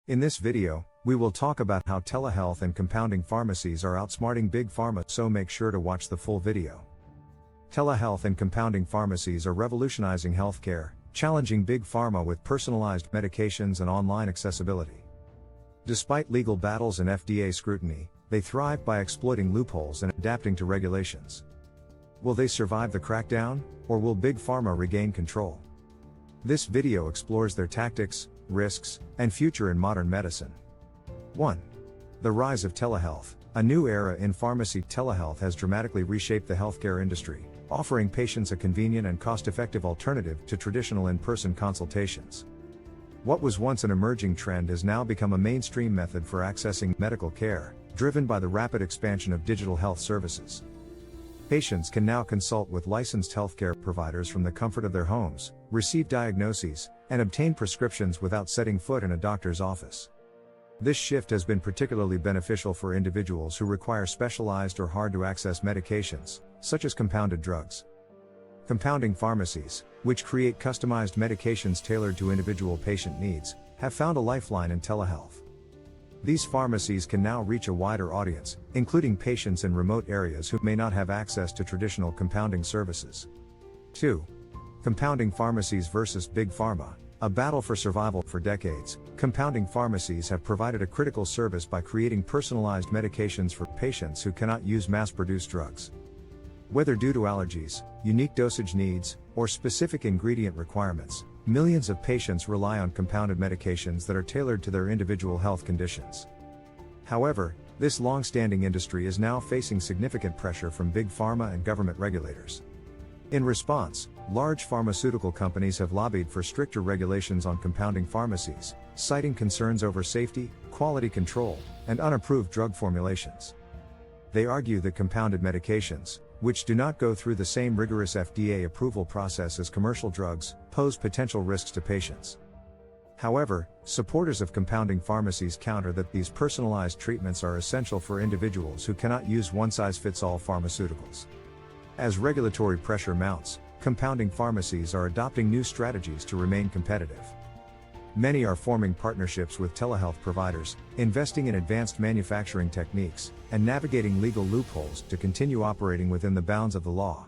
In this video, we will talk about how telehealth and compounding pharmacies are outsmarting big pharma, so make sure to watch the full video. Telehealth and compounding pharmacies are revolutionizing healthcare, challenging big pharma with personalized medications and online accessibility. Despite legal battles and FDA scrutiny, they thrive by exploiting loopholes and adapting to regulations. Will they survive the crackdown, or will big pharma regain control? This video explores their tactics, risks, and future in modern medicine. 1. The rise of telehealth. A new era in pharmacy. Telehealth has dramatically reshaped the healthcare industry, offering patients a convenient and cost-effective alternative to traditional in-person consultations. What was once an emerging trend has now become a mainstream method for accessing medical care, driven by the rapid expansion of digital health services. Patients can now consult with licensed healthcare providers from the comfort of their homes, receive diagnoses, and obtain prescriptions without setting foot in a doctor's office. This shift has been particularly beneficial for individuals who require specialized or hard-to-access medications, such as compounded drugs. Compounding pharmacies, which create customized medications tailored to individual patient needs, have found a lifeline in telehealth. These pharmacies can now reach a wider audience, including patients in remote areas who may not have access to traditional compounding services. 2. Compounding pharmacies versus big pharma. A battle for survival. For decades, compounding pharmacies have provided a critical service by creating personalized medications for patients who cannot use mass-produced drugs. Whether due to allergies, unique dosage needs, or specific ingredient requirements, millions of patients rely on compounded medications that are tailored to their individual health conditions. However, this long-standing industry is now facing significant pressure from big pharma and government regulators. In response, large pharmaceutical companies have lobbied for stricter regulations on compounding pharmacies, citing concerns over safety, quality control, and unapproved drug formulations. They argue that compounded medications, which do not go through the same rigorous FDA approval process as commercial drugs, pose potential risks to patients. However, supporters of compounding pharmacies counter that these personalized treatments are essential for individuals who cannot use one-size-fits-all pharmaceuticals. As regulatory pressure mounts, compounding pharmacies are adopting new strategies to remain competitive. Many are forming partnerships with telehealth providers, investing in advanced manufacturing techniques, and navigating legal loopholes to continue operating within the bounds of the law.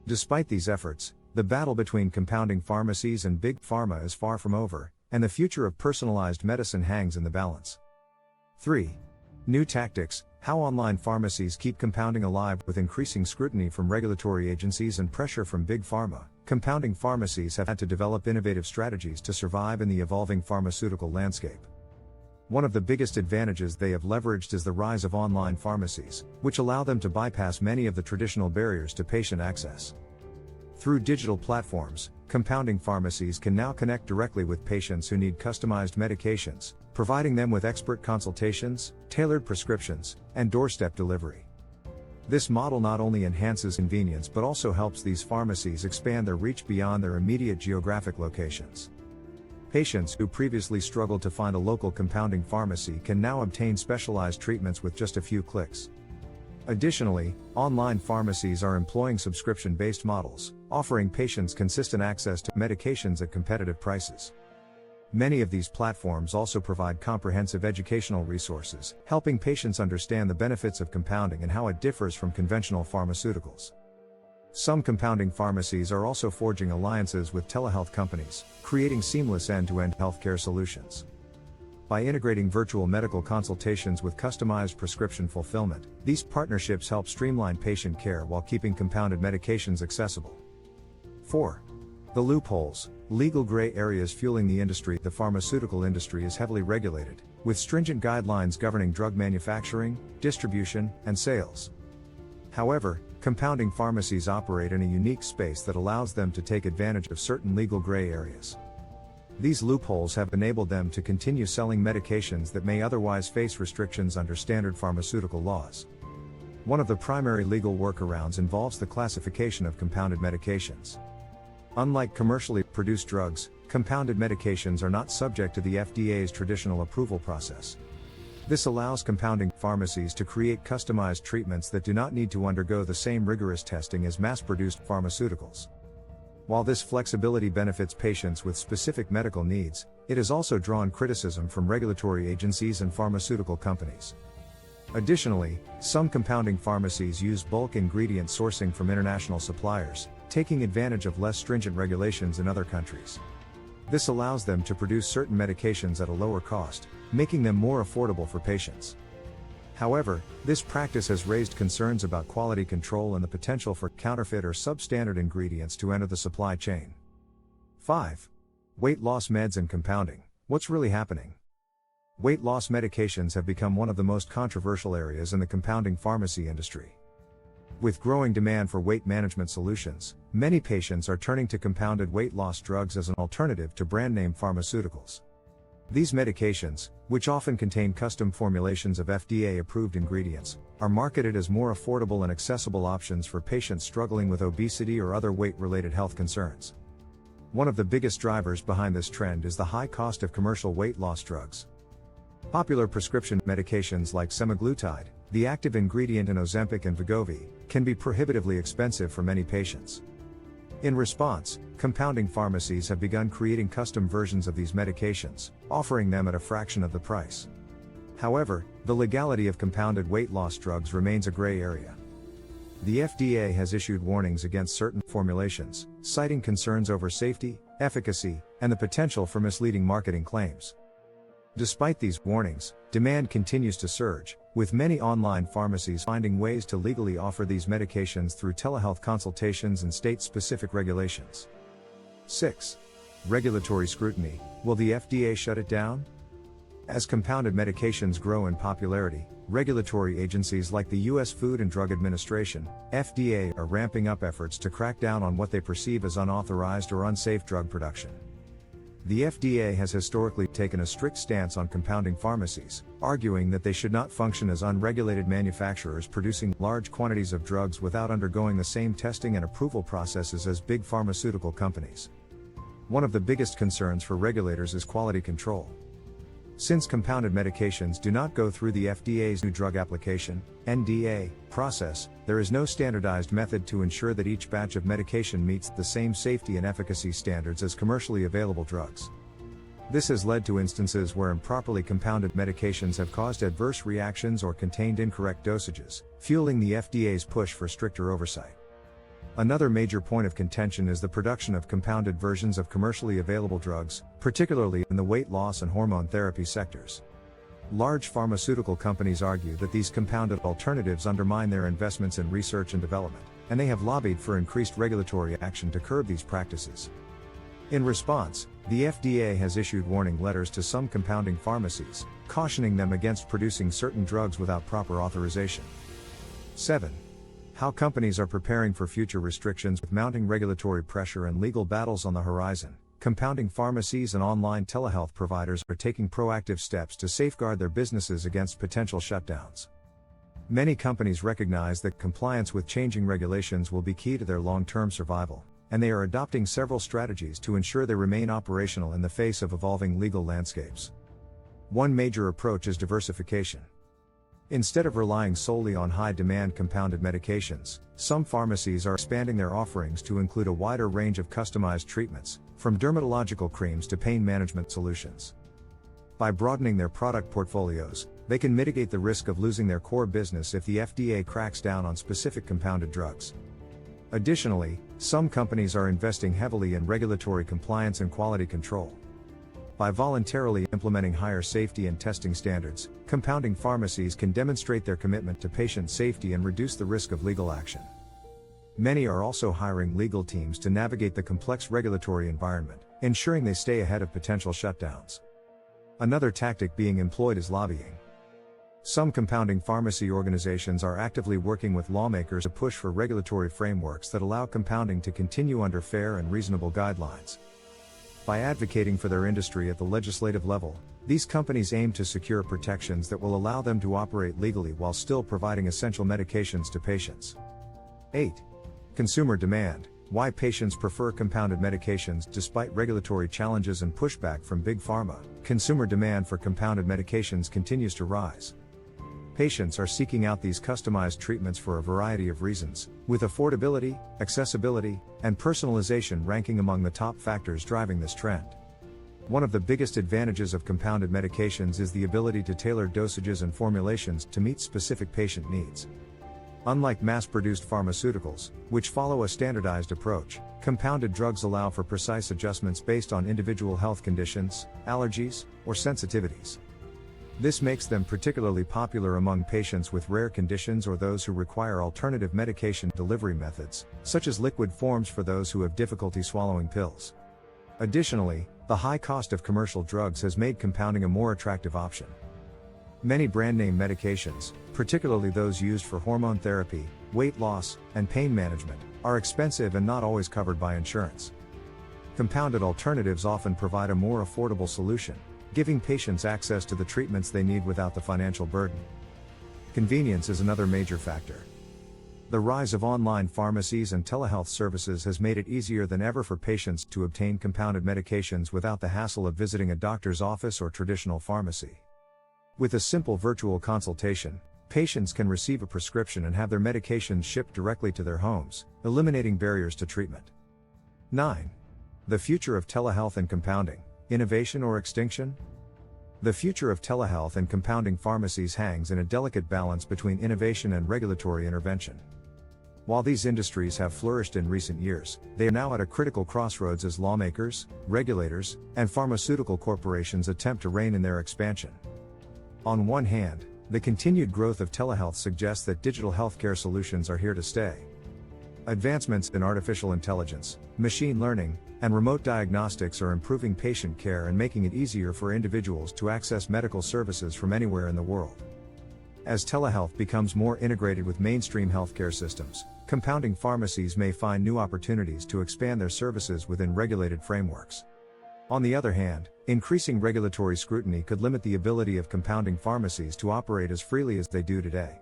Despite these efforts, the battle between compounding pharmacies and big pharma is far from over, and the future of personalized medicine hangs in the balance. 3. New tactics. How online pharmacies keep compounding alive. With increasing scrutiny from regulatory agencies and pressure from big pharma, compounding pharmacies have had to develop innovative strategies to survive in the evolving pharmaceutical landscape. One of the biggest advantages they have leveraged is the rise of online pharmacies, which allow them to bypass many of the traditional barriers to patient access. Through digital platforms, compounding pharmacies can now connect directly with patients who need customized medications, providing them with expert consultations, tailored prescriptions, and doorstep delivery. This model not only enhances convenience but also helps these pharmacies expand their reach beyond their immediate geographic locations. Patients who previously struggled to find a local compounding pharmacy can now obtain specialized treatments with just a few clicks. Additionally, online pharmacies are employing subscription-based models, offering patients consistent access to medications at competitive prices. Many of these platforms also provide comprehensive educational resources, helping patients understand the benefits of compounding and how it differs from conventional pharmaceuticals. Some compounding pharmacies are also forging alliances with telehealth companies, creating seamless end-to-end healthcare solutions. By integrating virtual medical consultations with customized prescription fulfillment, these partnerships help streamline patient care while keeping compounded medications accessible. 4. The loopholes. Legal gray areas fueling the industry. The pharmaceutical industry is heavily regulated, with stringent guidelines governing drug manufacturing, distribution, and sales. However, compounding pharmacies operate in a unique space that allows them to take advantage of certain legal gray areas. These loopholes have enabled them to continue selling medications that may otherwise face restrictions under standard pharmaceutical laws. One of the primary legal workarounds involves the classification of compounded medications. Unlike commercially produced drugs, compounded medications are not subject to the FDA's traditional approval process. This allows compounding pharmacies to create customized treatments that do not need to undergo the same rigorous testing as mass-produced pharmaceuticals. While this flexibility benefits patients with specific medical needs, it has also drawn criticism from regulatory agencies and pharmaceutical companies. Additionally, some compounding pharmacies use bulk ingredient sourcing from international suppliers, taking advantage of less stringent regulations in other countries. This allows them to produce certain medications at a lower cost, making them more affordable for patients. However, this practice has raised concerns about quality control and the potential for counterfeit or substandard ingredients to enter the supply chain. 5. Weight loss meds and compounding. What's really happening? Weight loss medications have become one of the most controversial areas in the compounding pharmacy industry. With growing demand for weight management solutions, many patients are turning to compounded weight loss drugs as an alternative to brand-name pharmaceuticals. These medications, which often contain custom formulations of FDA-approved ingredients, are marketed as more affordable and accessible options for patients struggling with obesity or other weight-related health concerns. One of the biggest drivers behind this trend is the high cost of commercial weight loss drugs. Popular prescription medications like semaglutide, the active ingredient in Ozempic and Wegovy, can be prohibitively expensive for many patients. In response, compounding pharmacies have begun creating custom versions of these medications, offering them at a fraction of the price. However, the legality of compounded weight loss drugs remains a gray area. The FDA has issued warnings against certain formulations, citing concerns over safety, efficacy, and the potential for misleading marketing claims. Despite these warnings, demand continues to surge, with many online pharmacies finding ways to legally offer these medications through telehealth consultations and state-specific regulations. 6. Regulatory scrutiny. Will the FDA shut it down? As compounded medications grow in popularity, regulatory agencies like the U.S. Food and Drug Administration, FDA, are ramping up efforts to crack down on what they perceive as unauthorized or unsafe drug production. The FDA has historically taken a strict stance on compounding pharmacies, arguing that they should not function as unregulated manufacturers producing large quantities of drugs without undergoing the same testing and approval processes as big pharmaceutical companies. One of the biggest concerns for regulators is quality control. Since compounded medications do not go through the FDA's New Drug Application (NDA) process, there is no standardized method to ensure that each batch of medication meets the same safety and efficacy standards as commercially available drugs. This has led to instances where improperly compounded medications have caused adverse reactions or contained incorrect dosages, fueling the FDA's push for stricter oversight. Another major point of contention is the production of compounded versions of commercially available drugs, particularly in the weight loss and hormone therapy sectors. Large pharmaceutical companies argue that these compounded alternatives undermine their investments in research and development, and they have lobbied for increased regulatory action to curb these practices. In response, the FDA has issued warning letters to some compounding pharmacies, cautioning them against producing certain drugs without proper authorization. 7. How companies are preparing for future restrictions. With mounting regulatory pressure and legal battles on the horizon, compounding pharmacies and online telehealth providers are taking proactive steps to safeguard their businesses against potential shutdowns. Many companies recognize that compliance with changing regulations will be key to their long-term survival, and they are adopting several strategies to ensure they remain operational in the face of evolving legal landscapes. One major approach is diversification. Instead of relying solely on high-demand compounded medications, some pharmacies are expanding their offerings to include a wider range of customized treatments, from dermatological creams to pain management solutions. By broadening their product portfolios, they can mitigate the risk of losing their core business if the FDA cracks down on specific compounded drugs. Additionally, some companies are investing heavily in regulatory compliance and quality control. By voluntarily implementing higher safety and testing standards, compounding pharmacies can demonstrate their commitment to patient safety and reduce the risk of legal action. Many are also hiring legal teams to navigate the complex regulatory environment, ensuring they stay ahead of potential shutdowns. Another tactic being employed is lobbying. Some compounding pharmacy organizations are actively working with lawmakers to push for regulatory frameworks that allow compounding to continue under fair and reasonable guidelines. By advocating for their industry at the legislative level, these companies aim to secure protections that will allow them to operate legally while still providing essential medications to patients. 8. Consumer demand. Why patients prefer compounded medications. Despite regulatory challenges and pushback from Big Pharma, consumer demand for compounded medications continues to rise. Patients are seeking out these customized treatments for a variety of reasons, with affordability, accessibility, and personalization ranking among the top factors driving this trend. One of the biggest advantages of compounded medications is the ability to tailor dosages and formulations to meet specific patient needs. Unlike mass-produced pharmaceuticals, which follow a standardized approach, compounded drugs allow for precise adjustments based on individual health conditions, allergies, or sensitivities. This makes them particularly popular among patients with rare conditions or those who require alternative medication delivery methods, such as liquid forms for those who have difficulty swallowing pills. Additionally, the high cost of commercial drugs has made compounding a more attractive option. Many brand-name medications, particularly those used for hormone therapy, weight loss, and pain management, are expensive and not always covered by insurance. Compounded alternatives often provide a more affordable solution, giving patients access to the treatments they need without the financial burden. Convenience is another major factor. The rise of online pharmacies and telehealth services has made it easier than ever for patients to obtain compounded medications without the hassle of visiting a doctor's office or traditional pharmacy. With a simple virtual consultation, patients can receive a prescription and have their medications shipped directly to their homes, eliminating barriers to treatment. 9. The future of telehealth and compounding, innovation or extinction? The future of telehealth and compounding pharmacies hangs in a delicate balance between innovation and regulatory intervention. While these industries have flourished in recent years, they are now at a critical crossroads as lawmakers, regulators, and pharmaceutical corporations attempt to rein in their expansion. On one hand, the continued growth of telehealth suggests that digital healthcare solutions are here to stay. Advancements in artificial intelligence, machine learning, and remote diagnostics are improving patient care and making it easier for individuals to access medical services from anywhere in the world. As telehealth becomes more integrated with mainstream healthcare systems, compounding pharmacies may find new opportunities to expand their services within regulated frameworks. On the other hand, increasing regulatory scrutiny could limit the ability of compounding pharmacies to operate as freely as they do today.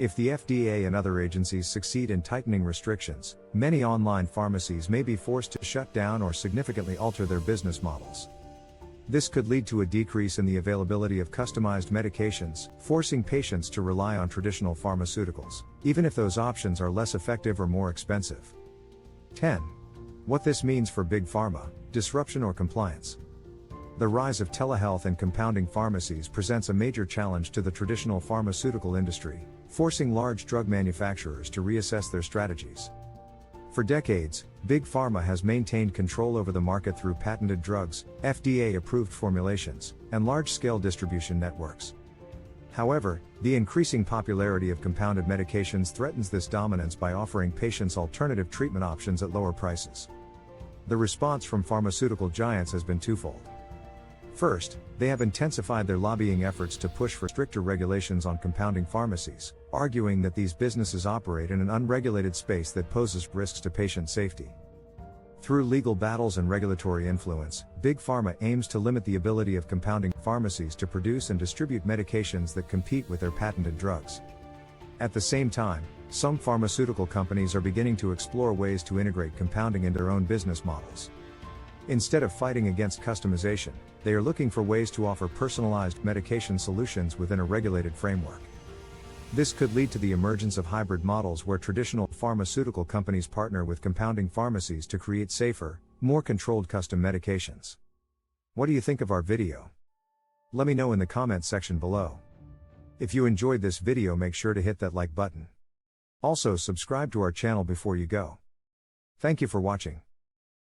If the FDA and other agencies succeed in tightening restrictions, many online pharmacies may be forced to shut down or significantly alter their business models. This could lead to a decrease in the availability of customized medications, forcing patients to rely on traditional pharmaceuticals, even if those options are less effective or more expensive. 10. What this means for Big Pharma, disruption or compliance. The rise of telehealth and compounding pharmacies presents a major challenge to the traditional pharmaceutical industry, forcing large drug manufacturers to reassess their strategies. For decades, Big Pharma has maintained control over the market through patented drugs, FDA-approved formulations, and large-scale distribution networks. However, the increasing popularity of compounded medications threatens this dominance by offering patients alternative treatment options at lower prices. The response from pharmaceutical giants has been twofold. First, they have intensified their lobbying efforts to push for stricter regulations on compounding pharmacies, arguing that these businesses operate in an unregulated space that poses risks to patient safety. Through legal battles and regulatory influence, Big Pharma aims to limit the ability of compounding pharmacies to produce and distribute medications that compete with their patented drugs. At the same time, some pharmaceutical companies are beginning to explore ways to integrate compounding into their own business models. Instead of fighting against customization, they are looking for ways to offer personalized medication solutions within a regulated framework. This could lead to the emergence of hybrid models where traditional pharmaceutical companies partner with compounding pharmacies to create safer, more controlled custom medications. What do you think of our video? Let me know in the comments section below. If you enjoyed this video, make sure to hit that like button. Also, subscribe to our channel before you go. Thank you for watching.